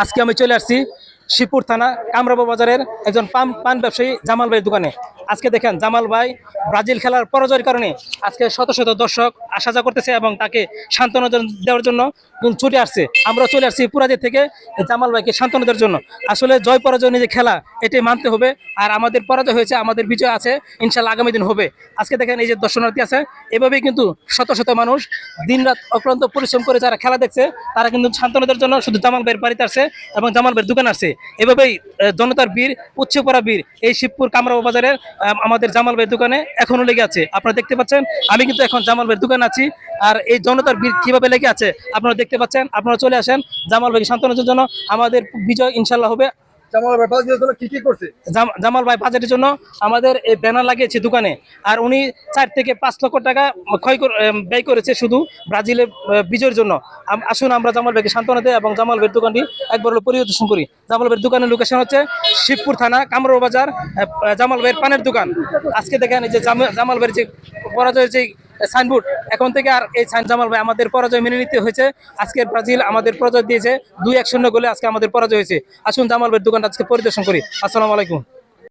আজকে আমি চলে আসছি শিবপুর থানা কামরাবা বাজারের একজন পান ব্যবসায়ী জামাল ভাইয়ের দোকানে। আজকে দেখেন জামাল ভাই ব্রাজিল খেলার পরাজয়ের কারণে আজকে শত শত দর্শক আসা যাওয়া করতেছে এবং তাকে সান্ত্বনা দেওয়ার জন্য ছুটে আসছে। আমরা চলে আসছি পুরাদি থেকে জামাল ভাইকে সান্ত্বনা দেওয়ার জন্য। আসলে জয় পরাজয় নিয়ে যে খেলা, এটাই মানতে হবে। আর আমাদের পরাজয় হয়েছে, আমাদের বিজয় আছে, ইনশাল্লাহ আগামী দিন হবে। আজকে দেখেন এই যে দর্শনার্থী আছে, এভাবেই কিন্তু শত শত মানুষ দিনরাত অক্লান্ত পরিশ্রম করে যারা খেলা দেখছে, তারা কিন্তু সান্ত্বনা দেওয়ার জন্য শুধু জামাল ভাইয়ের বাড়িতে আসছে এবং জামাল ভাইয়ের দোকান আসছে। এভাবেই জনতার বীর, উচ্চ পড়া বীর এই শিবপুর কামরাবা বাজারের আমাদের জামাল ভাইয়ের দোকানে এখনো লেগে আছে। আপনারা দেখতে পাচ্ছেন আমি কিন্তু এখন জামাল ভাইয়ের দোকানে আছি। আর এই জনতার বীর কিভাবে লেগে আছে আপনারা দেখতে পাচ্ছেন। আপনারা চলে আসেন জামাল ভাইকে সান্ত্বনার জন্য, আমাদের বিজয় ইনশাল্লাহ হবে। জামাল ভাই বাজেটের জন্য আমাদের এই ব্যানার লাগিয়েছে দোকানে। আর উনি 4 থেকে 5 লক্ষ টাকা ব্যয় করেছে শুধু ব্রাজিলের বিজয়ের জন্য। আসুন আমরা জামাল ভাইকে সান্ত্বনা দেই এবং জামাল ভাইয়ের দোকানটি একবার হলো পরিদর্শন করি। জামাল ভাইয়ের দোকানের লোকেশন হচ্ছে শিবপুর থানা কামরাবা বাজার, জামাল ভাইয়ের পানের দোকান। আজকে দেখেন এই যে জামাল ভাইয়ের যে পরাজয়ের যে সাইনবোর্ড, এখন থেকে আর এই জামাল ভাই আমাদের পরাজয় মেনে নিতে হয়েছে। আজকের ব্রাজিল আমাদের পরাজয় দিয়েছে 2-1 শূন্য গোলে, আজকে আমাদের পরাজয় হয়েছে। আসুন জামাল ভাইয়ের দোকানটা আজকে পরিদর্শন করি। আসসালামু আলাইকুম।